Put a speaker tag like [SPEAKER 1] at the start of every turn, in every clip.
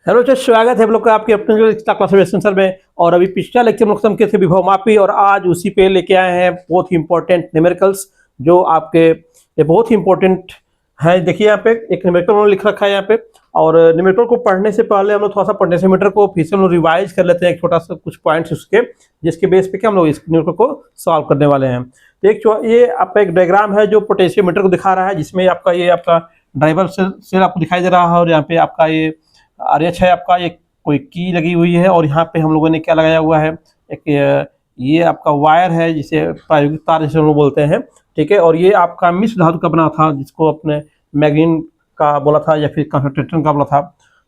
[SPEAKER 1] Hello sir, स्वागत है हम लोग का आपके अपने एक्स्ट्रा क्लास सेंसर में। और अभी पिछला लेक्चर हम लोग खत्म किए थे विभव मापी, और आज उसी पे लेके आए हैं बहुत ही इंपॉर्टेंट न्यूमेरिकल्स जो आपके ये बहुत ही इंपॉर्टेंट है। देखिए यहाँ पे एक न्यूमेरिकल उन्होंने लिख रखा है यहाँ पे। और न्यूमेरिकल को पढ़ने से पहले हम लोग थोड़ा सा पोटेंशियोमीटर को फिर से हम लोग रिवाइज कर लेते हैं, एक छोटा सा कुछ पॉइंट्स उसके, जिसके बेस पे क्या हम लोग इस न्यूमेरिकल को सॉल्व करने वाले हैं। तो ये आपका एक डायग्राम है जो पोटेंशियोमीटर को दिखा रहा है, जिसमें आपका ड्राइवर सेल आपको दिखाई दे रहा है, और यहाँ पे आपका ये RH है, आपका एक कोई की लगी हुई है, और यहाँ पे हम लोगों ने क्या लगाया हुआ है, एक ये आपका वायर है जिसे प्रायोगिक तार जिसे हम लोग बोलते हैं। ठीक है, और ये आपका मिश्र धातु का बना था, जिसको अपने मैग्नीन का बोला था या फिर कंसंट्रेटर का बोला था।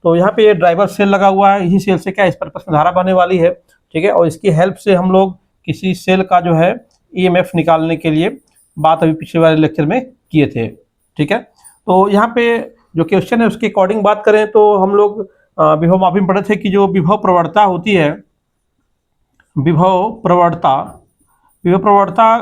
[SPEAKER 1] तो यहाँ पे ये ड्राइवर सेल लगा हुआ है, इसी सेल से क्या इस पर्पस में धारा बहने वाली है। ठीक है, और इसकी हेल्प से हम लोग किसी सेल का जो है EMF निकालने के लिए बात अभी पिछले वाले लेक्चर में किए थे। ठीक है, तो यहाँ पे जो क्वेश्चन है उसके अकॉर्डिंग बात करें तो हम लोग विभव मापी में पढ़े थे कि जो विभव प्रवणता होती है, विभव प्रवणता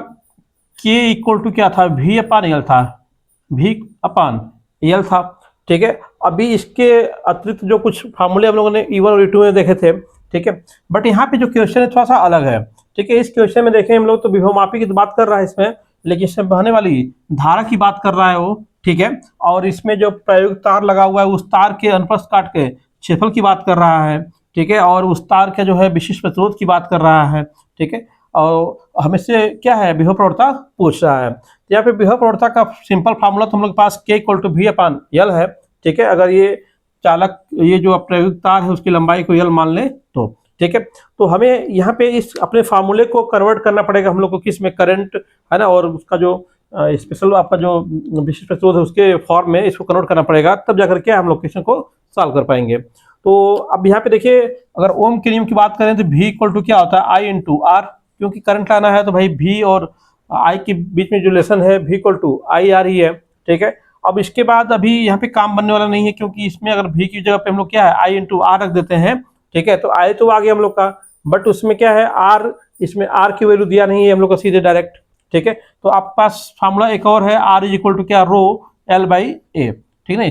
[SPEAKER 1] के इक्वल टू क्या था, V अपान एल था, V अपान एल था। ठीक है, अभी इसके अतिरिक्त जो कुछ फार्मूले हम लोगों ने E1 और E2 में देखे थे। ठीक है, बट यहाँ पे जो क्वेश्चन है थोड़ा सा अलग है। ठीक है, इस क्वेश्चन में देखें हम लोग तो विभव मापी की तो बात कर रहा है इसमें, लेकिन इसमें बहने वाली धारा की बात कर रहा है वो। ठीक है, और इसमें जो प्रायोगिक तार लगा हुआ है उस तार के अनुप्रस्थ काट के क्षेत्रफल की बात कर रहा है। ठीक है, और उस तार के जो है विशिष्ट प्रतिरोध की बात कर रहा है। ठीक है, और हमें से क्या है विभव प्रवणता पूछ रहा है। तो यहाँ पे विभव प्रवणता का सिंपल फार्मूला तो हम लोग के पास K equal to V upon L है। ठीक है, अगर ये चालक ये जो प्रायोगिक तार है उसकी लंबाई को L मान ले तो। ठीक है, तो हमें यहाँ पे इस अपने फार्मूले को कन्वर्ट करना पड़ेगा हम लोग को, किस में करंट है ना, और उसका जो स्पेशल आपका जो विशिष्ट प्रतिरोध है उसके फॉर्म में इसको कन्वर्ट करना पड़ेगा, तब जाकर के हम लोग क्वेश्चन को सॉल्व कर पाएंगे। तो अब यहाँ पे देखिए, अगर ओम के नियम की बात करें तो V इक्वल टू क्या होता है, I इंटू R। क्योंकि करंट लाना है तो भाई V और I के बीच में जो रिलेशन है V इक्वल टू IR ही है। ठीक है, अब इसके बाद अभी यहाँ पे काम बनने वाला नहीं है, क्योंकि इसमें अगर V की जगह पे हम लोग क्या है I इंटू R रख देते हैं। ठीक है, तो I तो आ गया हम लोग का, बट उसमें क्या है R, इसमें R की वैल्यू दिया नहीं है हम लोग का सीधे डायरेक्ट। ठीक है, तो आपके पास फार्मूला एक और है, R इज इक्वल टू क्या, रो L बाई ए। ठीक है,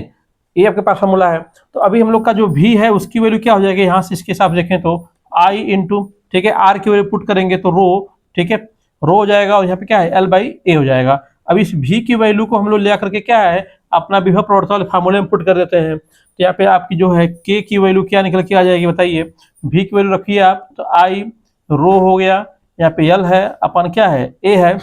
[SPEAKER 1] ये आपके पास फार्मूला है। तो अभी हम लोग का जो V है उसकी वैल्यू क्या हो जाएगी, यहाँ से इसके हिसाब से देखें तो I इंटू, ठीक है, R की वैल्यू पुट करेंगे तो रो, ठीक है, रो हो जाएगा, और यहाँ पे क्या है L बाई ए हो जाएगा। अब इस V की वैल्यू को हम लोग ले करके क्या है अपना विभव प्रवणता वाले फार्मूले में पुट कर देते हैं। तो यहाँ पे आपकी जो है K की वैल्यू क्या निकल के आ जाएगी बताइए। V की वैल्यू रखिए आप तो I रो हो गया, यहाँ पे L है, अपन क्या है A है।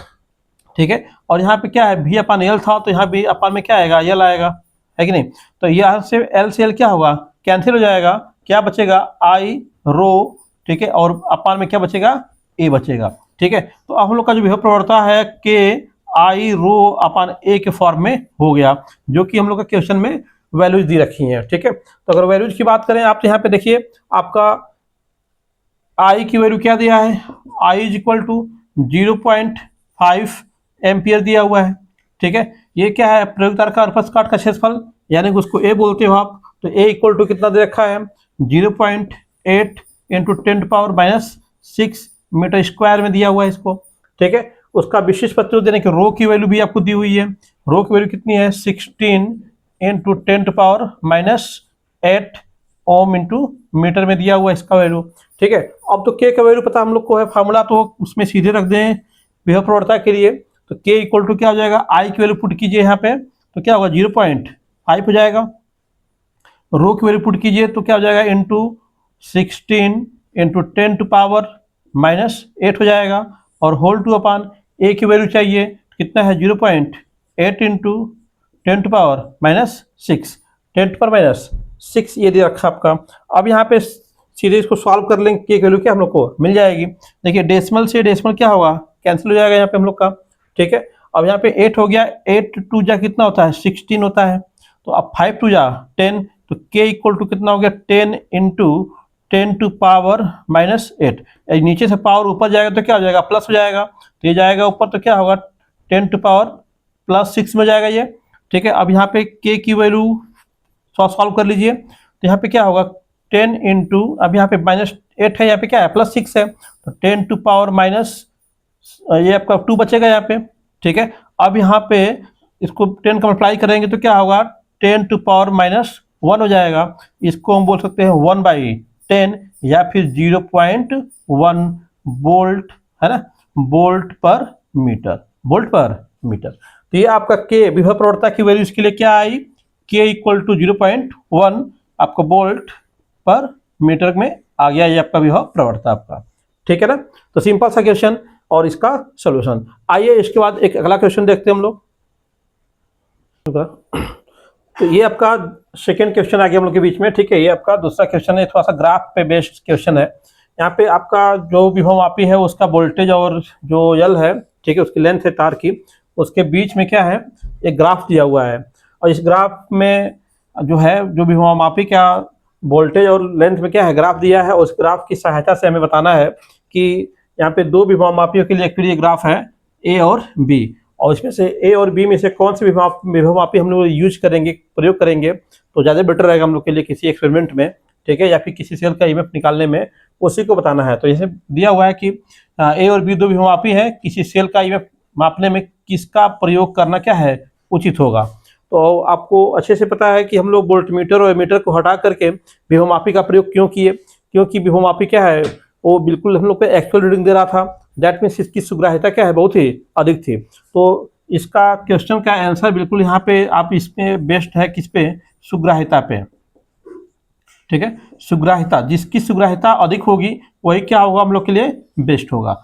[SPEAKER 1] ठीक है, और यहाँ पे क्या है V अपान L था, तो यहाँ भी अपन में क्या आएगा L आएगा, है कि नहीं। तो यहाँ से L से L क्या होगा, कैंसिल हो जाएगा, क्या बचेगा I रो। ठीक है, और अपान में क्या बचेगा A बचेगा। ठीक है, तो अब हम लोग का जो विभव प्रवणता है K I rho upon A के फॉर्म में हो गया, जो कि हम लोग का क्वेश्चन में वैल्यूज दी रखी हैं। ठीक है, तो अगर वैल्यूज की बात करें आप, यहाँ पे देखिए आपका I की वैल्यू क्या दिया है, I is equal to 0.5 ampere दिया हुआ है। ठीक है, ये क्या है प्रयोगिक तार का अनुप्रस्थ काट का क्षेत्रफल, यानी कि उसको A बोलते हो आप। तो A इक्वल टू कितना दे रखा है, 0.8 इंटू 10⁻⁻⁶ मीटर स्क्वायर में दिया हुआ है इसको। ठीक है, उसका विशिष्ट प्रतिरोध देने के रो की वैल्यू भी आपको दी हुई है। रो की वैल्यू कितनी है, 16 इंटू 10⁻⁸ ओम इंटू मीटर में दिया हुआ है इसका वैल्यू। ठीक है, अब तो K का वैल्यू पता हम लोग को है, फार्मूला तो उसमें सीधे रख दें विभव प्रवणता के लिए। तो K इक्वल टू क्या हो जाएगा, I की वैल्यू पुट कीजिए यहाँ पे तो क्या होगा 0.5 हो जाएगा। रो की वैल्यू पुट कीजिए तो क्या हो जाएगा, इंटू 16 इंटू 10⁻⁻8 हो जाएगा, और होल टू अपान A की वैल्यू चाहिए कितना है 0.8 इंटू 10⁻⁻6 10⁻⁶ ये दे रखा आपका। अब यहाँ पे सीधे इसको सॉल्व कर लेंगे, K की वैल्यू क्या हम लोग को मिल जाएगी। देखिए डेसिमल से डेसिमल क्या होगा, कैंसिल हो जाएगा यहाँ पे हम लोग का। ठीक है, अब यहाँ पे 8 हो गया, 8 टू जा कितना होता है 16 होता है, तो अब 5 टू जा 10, तो K इक्वल टू कितना हो गया 10 इंटू 10⁻⁻8। नीचे से पावर ऊपर जाएगा तो क्या हो जाएगा प्लस हो जाएगा, तो ये जाएगा ऊपर तो क्या होगा 10⁻+6 में जाएगा ये। ठीक है, अब यहाँ पे K की वैल्यू सॉल्व कर लीजिए, तो यहाँ पे क्या होगा 10 इंटू, अब यहाँ पे -8 है, यहाँ पे क्या है +6 है, तो 10⁻⁻, ये आपका 2 बचेगा यहाँ पे। ठीक है, अब यहाँ पे इसको 10 का मल्टीप्लाई करेंगे तो क्या होगा 10⁻⁻⁴ 1 हो जाएगा। इसको हम बोल सकते हैं 1/10 या फिर 0.1 वोल्ट, है ना, वोल्ट पर मीटर, वोल्ट पर मीटर। तो ये आपका के विभव प्रवणता की वैल्यू इसके लिए क्या आई, के इक्वल टू 0.1 आपका वोल्ट पर मीटर में आ गया, ये आपका विभव प्रवणता आपका, ठीक है ना। तो सिंपल सा क्वेश्चन और इसका सॉल्यूशन। आइए इसके बाद एक अगला क्वेश्चन देखते हैं हम लोग। तो ये आपका सेकेंड क्वेश्चन आ गया हम लोग के बीच में, ठीक है। ये आपका दूसरा क्वेश्चन है, थोड़ा सा ग्राफ पे बेस्ड क्वेश्चन है। यहाँ पे आपका जो विभव मापी है उसका वोल्टेज और जो यल है, ठीक है, उसकी लेंथ है तार की, उसके बीच में क्या है, एक ग्राफ दिया हुआ है। और इस ग्राफ में जो है, जो विभव मापी का वोल्टेज और लेंथ में क्या है, ग्राफ दिया है। उस ग्राफ की सहायता से हमें बताना है कि यहाँ पे दो विभव मापियों के लिए एक्चुअली ग्राफ है, ए और बी, और इसमें से ए और बी में से कौन से विभव मापी हम लोग यूज करेंगे, प्रयोग करेंगे तो ज़्यादा बेटर रहेगा हम लोग के लिए किसी एक्सपेरिमेंट में, ठीक है, या फिर किसी सेल का ईएमएफ निकालने में, उसी को बताना है। तो जैसे दिया हुआ है कि ए और बी दो विभव मापी है, किसी सेल का ईएमएफ मापने में किसका प्रयोग करना क्या है, उचित होगा। तो आपको अच्छे से पता है कि हम लोग वोल्टमीटर और एमीटर को हटा करके विभव मापी का प्रयोग क्यों किए, क्योंकि विभव मापी क्या है, वो बिल्कुल हम लोग को एक्चुअल रीडिंग दे रहा था। दैट मीन्स इसकी सुग्राह्यता क्या है, बहुत ही अधिक थी। तो इसका क्वेश्चन का आंसर बिल्कुल यहाँ पे आप इसमें बेस्ट है, किस पे, सुग्राह्यता पे, ठीक है। सुग्राह्यता, जिसकी सुग्राह्यता अधिक होगी वही क्या होगा, हम लोग के लिए बेस्ट होगा।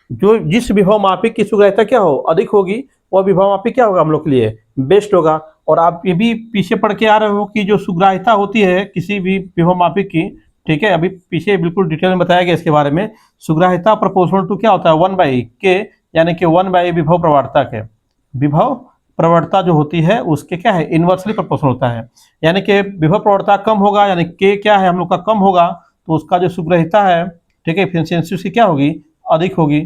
[SPEAKER 1] जो जिस विभव मापी की सुग्राह्यता क्या हो, अधिक होगी, वह विभव मापी क्या होगा, हम लोग के लिए बेस्ट होगा। और आप ये भी पीछे पढ़ के आ रहे हो कि जो सुग्राह्यता होती है किसी भी विभव मापी की, ठीक है, अभी पीछे बिल्कुल डिटेल में बताया गया इसके बारे में। सुग्राह्यता प्रोपोर्शनल टू क्या होता है, 1/k, यानी कि 1 विभव प्रवणता के, विभव प्रवणता जो होती है उसके क्या है, इन्वर्सली प्रोपोर्शनल होता है। यानी कि विभव प्रवणता कम होगा, यानी k क्या है हम लोग का कम होगा, तो उसका जो सुग्राह्यता है, ठीक है, एफिशिएंसी उसकी क्या होगी, अधिक होगी,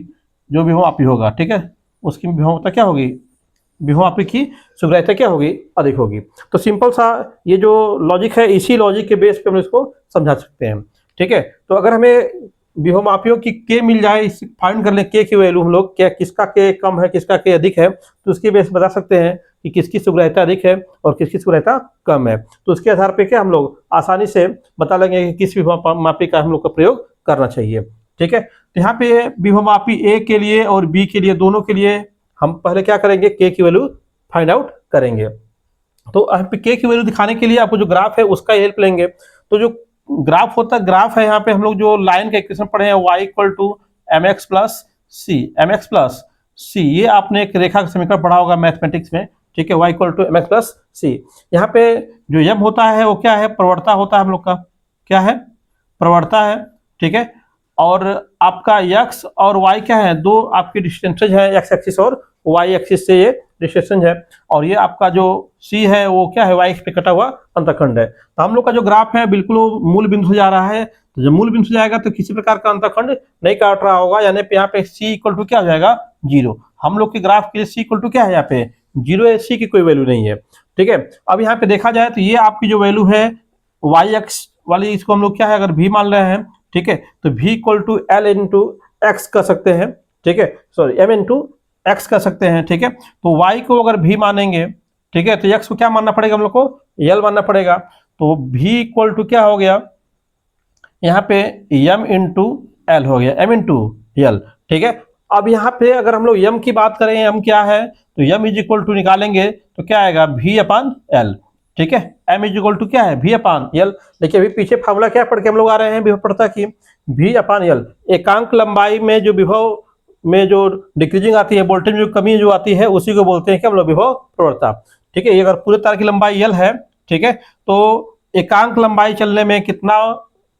[SPEAKER 1] जो विभव मापी होगा, ठीक है, उसकी विभवता क्या होगी, विभव मापी की सुग्राह्यता क्या होगी, अधिक होगी। तो सिंपल सा ये जो लॉजिक है, इसी लॉजिक के बेस पे हम इसको समझा सकते हैं, ठीक है। तो अगर हमें विभव मापियों की के मिल जाए, इस फाइंड कर ले के की वैल्यू हम लोग, क्या किसका के कम है किसका के अधिक है, तो उसके बेस बता सकते हैं कि किसकी सुग्राह्यता अधिक है और किसकी सुग्राह्यता कम है। तो उसके आधार पर क्या हम लोग आसानी से बता लेंगे कि किस विभव मापी का हम लोग का प्रयोग करना चाहिए, ठीक है। तो यहाँ पे विभव मापी ए के लिए और बी के लिए, दोनों के लिए हम पहले क्या करेंगे, के की वैल्यू फाइंड आउट करेंगे। तो यहाँ पे के की वैल्यू दिखाने के लिए आपको जो ग्राफ है उसका हेल्प लेंगे। तो जो ग्राफ होता है, ग्राफ है, यहाँ पे हम लोग जो लाइन का इक्वेशन पढ़े हैं, y equal to mx plus C, ये आपने एक रेखा का समीकरण पढ़ा होगा मैथमेटिक्स में, ठीक है, y equal to mx plus C. यहाँ पे जो m होता है वो क्या है, प्रवणता होता है हम लोग का, क्या है, प्रवणता है, ठीक है। और आपका x और y क्या है, दो आपके डिस्टेंसेज है, x एक्सिस और y एक्सिस से ये डिस्टेंस है। और ये आपका जो c है वो क्या है, y पे कटा हुआ अंतखंड है। तो हम लोग का जो ग्राफ है बिल्कुल मूल बिंदु से जा रहा है। तो जब मूल बिंदु से जाएगा तो किसी प्रकार का अंतखंड नहीं काट रहा होगा, यानी पे यहाँ पे c इक्वल टू क्या हो जाएगा, 0। हम लोग के ग्राफ के लिए c इक्वल टू क्या है, यहाँ पे 0 है, c की कोई वैल्यू नहीं है, ठीक है। अब यहाँ पे देखा जाए तो ये आपकी जो वैल्यू है y एक्स वाली, इसको हम लोग क्या है, अगर v मान रहे हैं, ठीक है, तो v equal to L into X कर सकते हैं, ठीक है, सॉरी m इंटू एक्स कर सकते हैं, ठीक है। तो y को अगर v मानेंगे, ठीक है, तो x को क्या मानना पड़ेगा, हम लोग को l मानना पड़ेगा। तो v इक्वल टू क्या हो गया, यहाँ पे m इंटू एल हो गया, m इंटू एल, ठीक है। अब यहाँ पे अगर हम लोग m की बात करें, m क्या है, तो m इज इक्वल टू निकालेंगे तो क्या आएगा, v अपान एल, ठीक है। m इज इक्वल टू क्या है, v अपान एल। देखिए अभी पीछे फार्मूला क्या पढ़ के हम लोग आ रहे हैं विभव प्रवणता की, v अपान एल। एकांक लंबाई में जो विभव में जो डिक्रीजिंग आती है, वोल्टेज में जो कमी जो आती है, उसी को बोलते हैं कि हम लोग विभव प्रवणता, ठीक है। ये अगर पूरे तार की लंबाई एल है, ठीक है, तो एकांक लंबाई चलने में कितना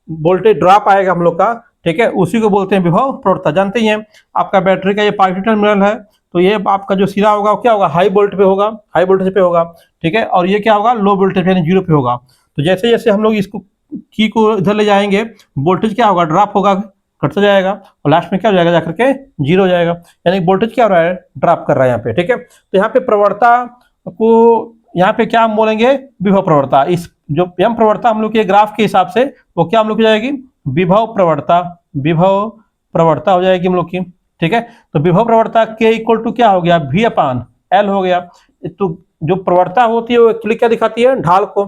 [SPEAKER 1] वोल्टेज ड्रॉप आएगा हम लोग का, ठीक है, उसी को बोलते हैं विभव प्रवणता। जानते ही हैं, आपका बैटरी का ये पॉजिटिव टर्मिनल है, तो ये आपका जो सिरा होगा वो क्या होगा, हाई वोल्ट पे होगा, हाई वोल्टेज पे होगा, ठीक है। और ये क्या होगा, लो वोल्टेज यानी 0 पे होगा। तो जैसे जैसे हम लोग इसको की को इधर ले जाएंगे, वोल्टेज क्या होगा, ड्रॉप होगा, घटता जाएगा, और लास्ट में क्या हो जाएगा, जाकर के 0 हो जाएगा, यानी वोल्टेज क्या हो रहा है, ड्रॉप कर रहा है यहाँ पे, ठीक है। तो यहाँ पे प्रवणता को यहाँ पे क्या हम बोलेंगे, विभव प्रवणता। इस जो m प्रवणता हम लोग के ग्राफ के हिसाब से वो क्या हम लोग की जाएगी, विभव प्रवणता, विभव प्रवणता हो जाएगी हम लोग की, ठीक है। तो विभव प्रवणता के इक्वल टू क्या हो गया, v अपान एल हो गया। तो जो प्रवणता होती है वो एक्चुअली क्या दिखाती है, ढाल को,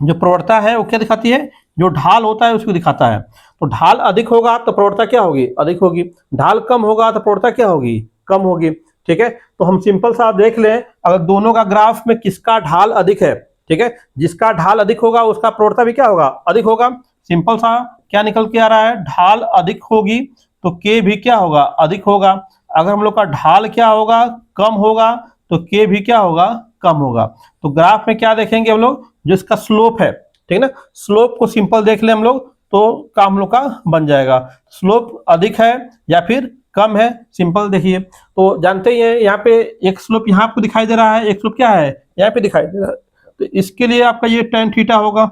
[SPEAKER 1] जो प्रवणता है वो क्या दिखाती है, जो ढाल होता है उसको दिखाता है। तो ढाल अधिक होगा तो प्रवणता क्या होगी, अधिक होगी। ढाल कम होगा तो प्रवणता क्या होगी, कम होगी। ठीक है, तो हम सिंपल सा देख लें, अगर दोनों का ग्राफ में किसका ढाल अधिक है, ठीक है, जिसका ढाल अधिक होगा उसका प्रवणता भी क्या होगा, अधिक होगा। सिंपल सा क्या निकल के आ रहा है, ढाल अधिक होगी तो के भी क्या होगा, अधिक होगा। अगर हम लोग का ढाल क्या होगा, कम होगा, तो के भी क्या होगा, कम होगा। तो ग्राफ में क्या देखेंगे हम लोग, जो इसका स्लोप है, ठीक है ना, स्लोप को सिंपल देख ले हम लोग तो काम लोग का बन जाएगा। स्लोप अधिक है या फिर कम है, सिंपल देखिए। तो जानते ही हैं यहाँ पे एक स्लोप यहाँ आपको दिखाई दे रहा है, एक स्लोप क्या है यहाँ पे दिखाई दे रहा है। तो इसके लिए आपका ये tan थीटा होगा।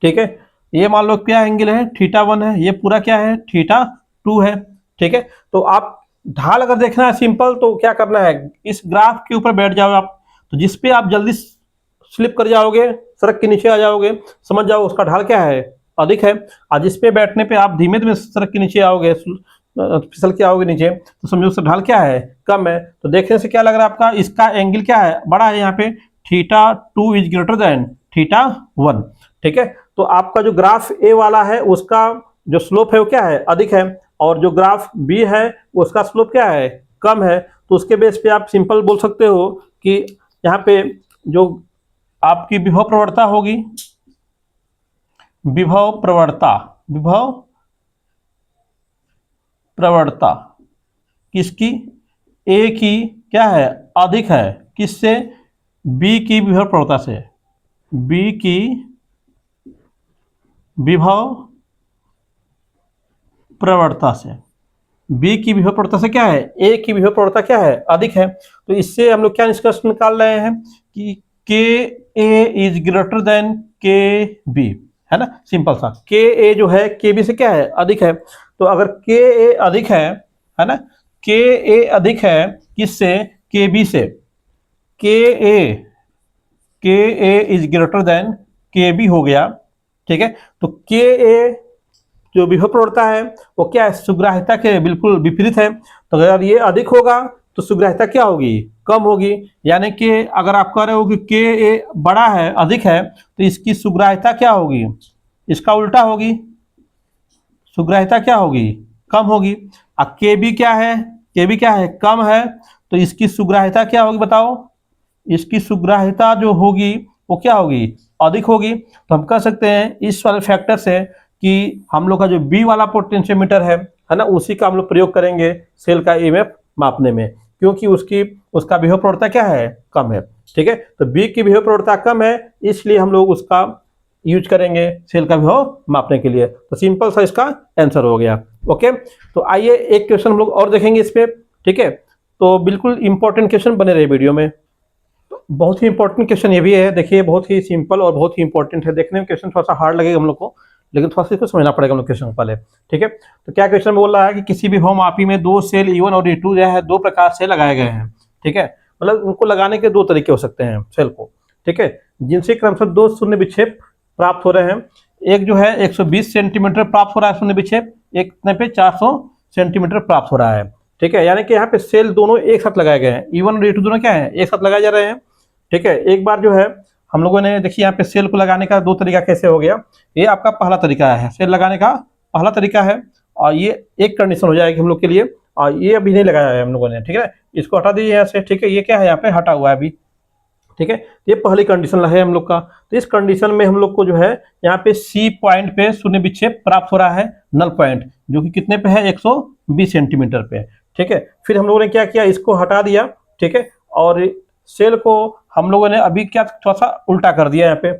[SPEAKER 1] ठीक है, ये मान लो क्या एंगल है, θ1 है, ये पूरा क्या है, θ2 है। ठीक है, तो आप ढाल अगर देखना है सिंपल तो क्या करना है, इस ग्राफ के ऊपर बैठ जाओ आप, तो जिसपे आप जल्दी स्लिप कर जाओगे, सड़क के नीचे आ जाओगे, समझ जाओ उसका ढाल क्या है, अधिक है। और जिसपे बैठने पे आप धीमे धीमे सड़क के नीचे आओगे, फिसल के आओगे नीचे, तो समझो उसका ढाल क्या है, कम है। तो देखने से क्या लग रहा है आपका, इसका एंगल क्या है, बड़ा है यहाँ पे, θ2 इज ग्रेटर देन θ1। ठीक है, तो आपका जो ग्राफ ए वाला है उसका जो स्लोप है वो क्या है, अधिक है, और जो ग्राफ बी है उसका स्लोप क्या है, कम है। तो उसके बेस पे आप सिंपल बोल सकते हो कि यहाँ पे जो आपकी विभव प्रवणता होगी, विभव प्रवणता, विभव प्रवणता किसकी, ए की क्या है, अधिक है, किससे, बी की विभव प्रवणता से, बी की विभव प्रवणता से, बी की विभव प्रवणता से क्या है, ए की विभव प्रवणता क्या है, अधिक है। तो इससे हम लोग क्या निष्कर्ष निकाल रहे हैं कि के ए इज ग्रेटर देन के बी, है ना, सिंपल सा। के ए जो है के बी से क्या है, अधिक है। तो अगर के ए अधिक है ना, के ए अधिक है किससे, के बी से, के ए इज ग्रेटर देन के बी हो गया। ठीक है, तो के ए जो विभव प्रवणता है वो क्या है, सुग्राह्यता के बिल्कुल विपरीत है। तो अगर ये अधिक होगा तो सुग्राह्यता क्या होगी, कम होगी। यानी कि अगर आप कह रहे हो कि के ए बड़ा है, अधिक है, तो इसकी सुग्राह्यता क्या होगी, इसका उल्टा होगी, सुग्राह्यता क्या होगी, कम होगी। अब के बी क्या है, के बी क्या है, कम है, तो इसकी सुग्राह्यता क्या होगी बताओ, इसकी सुग्राह्यता जो होगी वो क्या होगी, अधिक होगी। तो हम कह सकते हैं इस वाले फैक्टर से कि हम लोग का जो बी वाला पोटेंशियोमीटर है ना, उसी का हम लोग प्रयोग करेंगे सेल का ईएमएफ मापने में, क्योंकि उसका विभव प्रवणता क्या है, कम है। ठीक है, तो बी की विभव प्रवणता कम है, इसलिए हम लोग उसका यूज करेंगे सेल का विभव मापने के लिए। तो सिंपल सा इसका आंसर हो गया। ओके, तो आइए एक क्वेश्चन हम लोग और देखेंगे इस पे। ठीक है, तो बिल्कुल इंपॉर्टेंट क्वेश्चन बने रहे वीडियो में। तो बहुत ही इंपॉर्टेंट क्वेश्चन ये भी है, देखिए बहुत ही सिंपल और बहुत ही इंपॉर्टेंट है। देखने में क्वेश्चन थोड़ा सा हार्ड लगेगा हम लोग को, लेकिन थोड़ा सा इसको समझना पड़ेगा हम लोग क्वेश्चन पहले। ठीक है, तो क्या क्वेश्चन बोल रहा है कि किसी भी भौमापी में दो सेल E1 और E2 जो है दो प्रकार से लगाए गए हैं। ठीक है, मतलब उनको लगाने के दो तरीके हो सकते हैं सेल को। ठीक है, जिनसे क्रमशः दो शून्य विक्षेप प्राप्त हो रहे हैं। एक जो है 120 सेंटीमीटर प्राप्त हो रहा है शून्य विक्षेप, एक पे 400 सेंटीमीटर प्राप्त हो रहा है। ठीक है, यानी कि यहाँ पे सेल दोनों एक साथ लगाए गए हैं, E1 और E2 दोनों क्या है, एक साथ लगाए जा रहे हैं। ठीक है, एक बार जो है हम लोगों ने देखिए यहाँ पे सेल को लगाने का दो तरीका कैसे हो गया। ये आपका पहला तरीका है, सेल लगाने का पहला तरीका है, और ये एक कंडीशन हो जाएगी हम लोग के लिए, और ये अभी नहीं लगाया है हम लोगों ने। ठीक है, इसको हटा दीजिए यहाँ से। ठीक है, ये क्या है यहाँ पे हटा हुआ है अभी। ठीक है, ये पहली कंडीशन है हम लोग का। तो इस कंडीशन में हम लोग को जो है यहाँ पे सी पॉइंट पे शून्य विक्षेप प्राप्त हो रहा है, नल पॉइंट, जो कि कितने पे है, 120 सेंटीमीटर पे। ठीक है, फिर हम लोगों ने क्या किया, इसको हटा दिया। ठीक है, और सेल को हम लोगों ने अभी क्या थोड़ा सा उल्टा कर दिया यहाँ पे।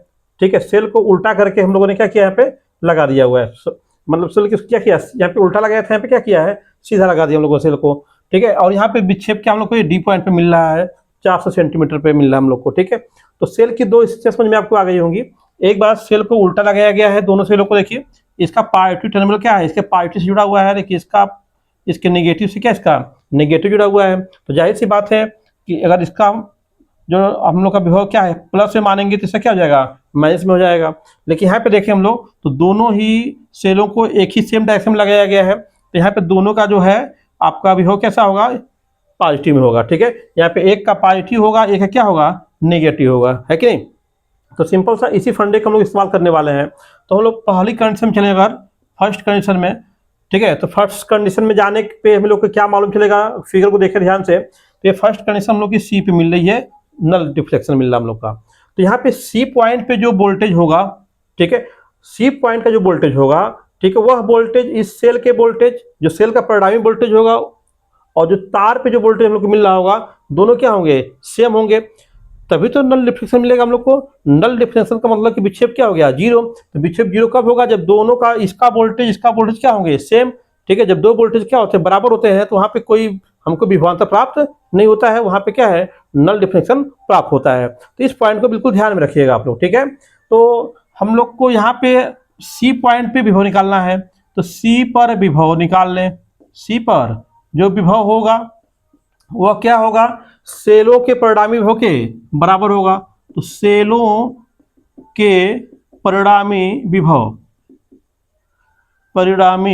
[SPEAKER 1] ठीक है, सेल को उल्टा करके हम लोगों ने क्या किया, यहाँ पे लगा दिया हुआ है। मतलब सेल को क्या किया, यहाँ पे उल्टा लगाया था, यहाँ पे क्या किया है, सीधा लगा दिया हम लोगों ने सेल को। ठीक है, और यहाँ पे विक्षेप क्या हम लोग को डी पॉइंट पे मिल रहा है, 400 सेंटीमीटर पे मिल रहा है हम लोग को। ठीक है, तो सेल की दो स्थितियां समझ में आपको आ गई होंगी। एक बार सेल को उल्टा लगाया गया है, दोनों सेलों को देखिए, इसका पॉजिटिव टर्मिनल क्या है, इसके पॉजिटिव से जुड़ा हुआ है, देखिए इसका, इसके नेगेटिव से क्या, इसका नेगेटिव जुड़ा हुआ है। तो जाहिर सी बात है कि अगर इसका जो हम लोग का विभव क्या है प्लस में मानेंगे तो इसका क्या हो जाएगा, माइनस में हो जाएगा। लेकिन यहाँ पे देखें हम लोग तो दोनों ही सेलों को एक ही सेम डायरेक्शन में लगाया गया है, तो यहाँ पे दोनों का जो है आपका विभव कैसा होगा, पॉजिटिव में होगा। ठीक है, यहाँ पे एक का पॉजिटिव होगा, एक का क्या होगा, नेगेटिव होगा, है कि नहीं। तो सिंपल सा इसी फंडे का हम लोग इस्तेमाल करने वाले हैं। तो हम लोग पहली कंडीशन में चलेंगे, अगर फर्स्ट कंडीशन में, ठीक है। तो फर्स्ट कंडीशन में जाने पे हम लोग को क्या मालूम चलेगा, फिगर को देखें ध्यान से। तो ये फर्स्ट कंडीशन हम लोग की सी पे मिल रही है, नल डिफ्लेक्शन मिल रहा है हम लोग का। तो यहाँ पे सी पॉइंट पे जो वोल्टेज होगा, ठीक है, सी पॉइंट का जो वोल्टेज होगा, ठीक है, वह वोल्टेज इस सेल के वोल्टेज, जो सेल का परिणामी वोल्टेज होगा, और जो तार पे जो वोल्टेज हम लोग को मिल रहा होगा, दोनों क्या होंगे, सेम होंगे। तभी तो नल डिफ्लेक्शन मिलेगा हम लोग को। नल डिफ्लेक्शन का मतलब कि विक्षेप क्या हो गया, जीरो। तो विक्षेप जीरो कब होगा, जब दोनों का, इसका वोल्टेज क्या होंगे, सेम, ठीक है। जब दो वोल्टेज क्या होते हैं, बराबर होते हैं, तो वहां पे कोई हमको विभवांतर प्राप्त नहीं होता है, वहां पे क्या है, नल डिफ्लेक्शन प्राप्त होता है। तो इस पॉइंट को बिल्कुल ध्यान में रखिएगा आप लोग, ठीक है। तो हम लोग को यहाँ पे सी पॉइंट पे विभव निकालना है, तो सी पर विभव निकाल लें। सी पर जो विभव होगा वह क्या होगा, सेलों के परिणामी विभव के बराबर होगा। तो सेलों के परिणामी विभव, परिणामी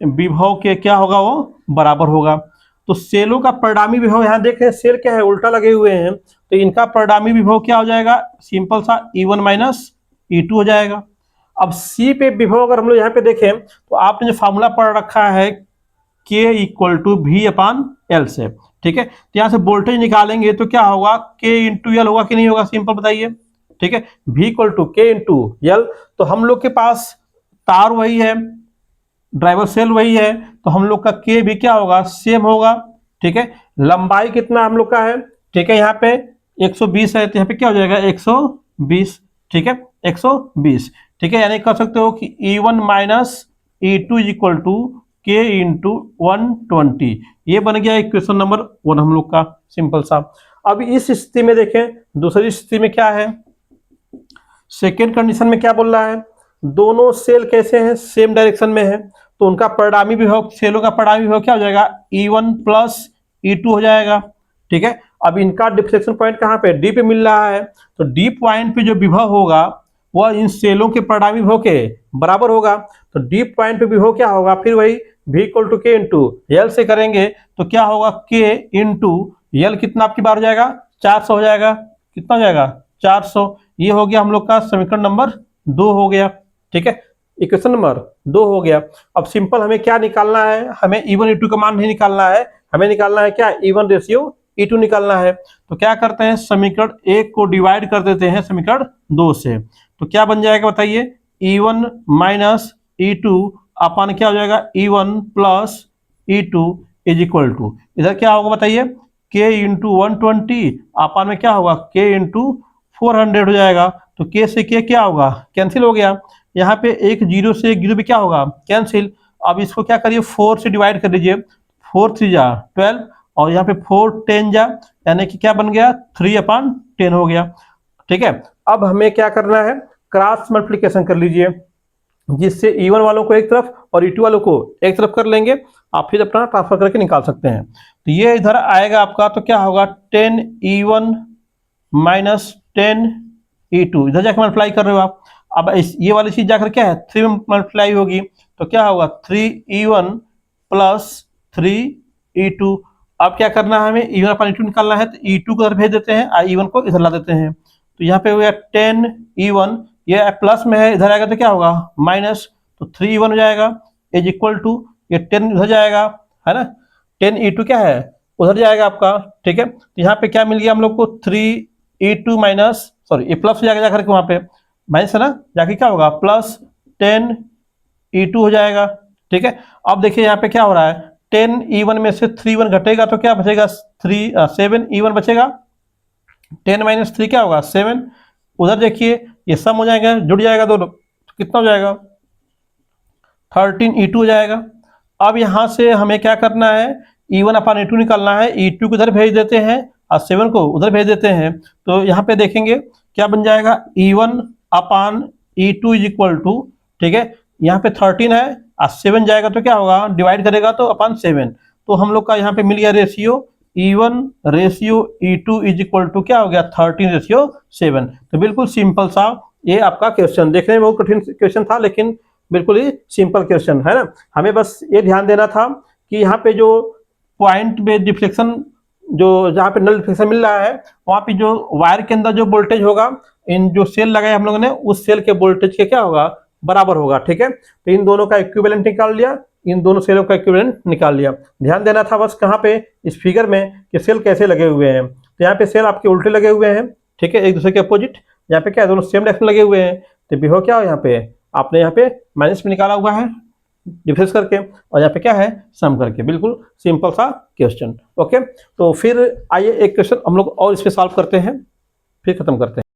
[SPEAKER 1] विभव के क्या होगा, वो बराबर होगा। तो सेलों का परिणामी विभव, यहां देखें सेल क्या है, उल्टा लगे हुए हैं, तो इनका परिणामी विभव क्या हो जाएगा, सिंपल सा E1 माइनस E2 हो जाएगा। अब सी पे विभव अगर हम लोग यहाँ पे देखें, तो आपने जो फार्मूला पढ़ रखा है K equal to V upon L से, ठीक है। तो यहाँ से वोल्टेज निकालेंगे तो क्या होगा, K इंटू एल होगा कि नहीं होगा, सिंपल बताइए, ठीक है। V equal to K into L. तो हम लोग के पास तार वही है, ड्राइवर सेल वही है, तो हम लोग का K भी क्या होगा, सेम होगा, ठीक है। लंबाई कितना हम लोग का है, ठीक है, यहाँ पे 120 है, तो यहाँ पे क्या हो जाएगा 120, ठीक है, 120, ठीक है। यानी कर सकते हो कि E1 minus E2 equal to K into 120। ये बन गया इक्वेशन नंबर 1 हम लोग का, सिंपल सा। अब इस स्थिति में देखें, दूसरी स्थिति में क्या है, सेकेंड कंडीशन में क्या बोल रहा है, दोनों सेल कैसे हैं, सेम डायरेक्शन में है, तो उनका परिणामी विभव, सेलों का परिणामी विभव क्या हो जाएगा, E1 प्लस E2 हो जाएगा, ठीक है। अब इनका डिफ्लेक्शन पॉइंट कहाँ पे, डी पे मिल रहा है, तो डी पॉइंट पे जो विभव होगा वह इन सेलों के परिणामी विभव के बराबर होगा। तो डी पॉइंट पे विभव क्या होगा, फिर वही V equal to K into L से करेंगे तो क्या होगा, K इंटू एल कितना आपकी बार हो जाएगा, 400 हो जाएगा, कितना हो जाएगा, 400। ये हो गया हम लोग का समीकरण नंबर 2 हो गया, ठीक है, इक्वेशन नंबर 2 हो गया। अब सिंपल हमें क्या निकालना है, हमें E1 E2 का मान नहीं निकालना है, हमें निकालना है क्या, E1 रेशियो E2 निकालना है। तो क्या करते हैं, समीकरण 1 को डिवाइड कर देते हैं समीकरण 2 से, तो क्या बन जाएगा बताइए, E1 माइनस E2 अपन क्या हो जाएगा, E1 plus E2 is equal to, इधर क्या होगा बताइए, K इंटू 120 अपन में क्या होगा, K इंटू 400 हो जाएगा। तो K से K क्या होगा, कैंसिल हो गया। यहाँ पे एक जीरो से एक जीरो भी क्या होगा, कैंसिल। अब इसको क्या करिए, 4 से डिवाइड कर दीजिए, 4 3 जा 12, और यहाँ पे 4 10 जा, यानी कि क्या बन गया, 3/10 हो गया, ठीक है। अब हमें क्या करना है, क्रॉस मल्टीप्लिकेशन कर लीजिए, जिससे E1 वालों को एक तरफ और E2 वालों को एक तरफ कर लेंगे, आप फिर अपना ट्रांसफर करके निकाल सकते हैं। तो ये इधर आएगा आपका, तो क्या होगा, 10E1 माइनस 10E2, इधर जाकर मल्टीप्लाई कर रहे हो आप। अब ये वाली चीज जाकर क्या है, 3 में मल्टीप्लाई होगी, तो क्या होगा, 3E1 प्लस 3E2। अब क्या करना है, हमें E1 अपन E2 निकालना है, तो E2 को इधर भेज देते हैं और E1 को इधर ला देते हैं। तो यहाँ पे हो गया 10E1, ये प्लस में है, इधर आएगा तो क्या होगा, माइनस, तो 3E1 हो जाएगा इज इक्वल टू, ये 10 इधर जाएगा, है ना, 10E2 क्या है, उधर जाएगा आपका, ठीक है। तो यहाँ पे क्या मिल गया हम लोग को, 3E2 माइनस, सॉरी ये प्लस हो जाएगा जाकर के वहाँ पे, माइनस है ना, जाके क्या होगा, प्लस 10E2 हो जाएगा, ठीक है। अब देखिए यहाँ पे क्या हो रहा है, 10E1 में से 3E1 घटेगा तो क्या बचेगा, 7E1 बचेगा, 10 माइनस 3 क्या होगा, 7। उधर देखिए ये सम हो जाएगा, जुड़ जाएगा दोनों, तो कितना हो जाएगा, 13E2 हो जाएगा। अब यहाँ से हमें क्या करना है, E1 अपान E2 निकालना है, E2 को इधर भेज देते हैं और 7 को उधर भेज देते हैं, तो यहाँ पे देखेंगे क्या बन जाएगा, E1 upon E2 is equal to, ठीक है, यहाँ पे 13 है और 7 जाएगा तो क्या होगा, डिवाइड करेगा तो अपान 7, तो हम लोग का यहाँ पे मिल गया ratio, E1 ratio E2 is equal to क्या हो गया, 13 रेशियो 7। तो बिल्कुल सिंपल सा ये आपका क्वेश्चन, देखने में बहुत कठिन क्वेश्चन था लेकिन बिल्कुल ही सिंपल क्वेश्चन है ना। हमें बस ये ध्यान देना था कि यहाँ पे जो पॉइंट बेस्ड डिफ्लेक्शन, जो जहाँ पे नल डिफ्लेक्शन मिल रहा है वहाँ पे जो वायर के अंदर जो वोल्टेज होगा, इन जो सेल लगाए हम लोगों ने उस सेल के वोल्टेज के क्या होगा, बराबर होगा। ठीक है, तो इन दोनों का इक्विवेलेंट निकाल लिया, इन दोनों सेलों का इक्विवेलेंट निकाल लिया। ध्यान देना था बस कहाँ पे, इस फिगर में, कि सेल कैसे लगे हुए हैं। तो यहाँ पे सेल आपके उल्टे लगे हुए हैं, ठीक है, एक दूसरे के अपोजिट। यहाँ पे क्या है, दोनों सेम डायरेक्शन लगे हुए हैं, तो भी हो क्या हो, यहाँ पे आपने यहाँ पे माइनस में निकाला हुआ है डिफरेंस करके, और यहाँ पे क्या है, सम करके। बिल्कुल सिंपल सा क्वेश्चन। ओके, तो फिर आइए एक क्वेश्चन हम लोग और इस पे सॉल्व करते हैं, फिर खत्म करते हैं।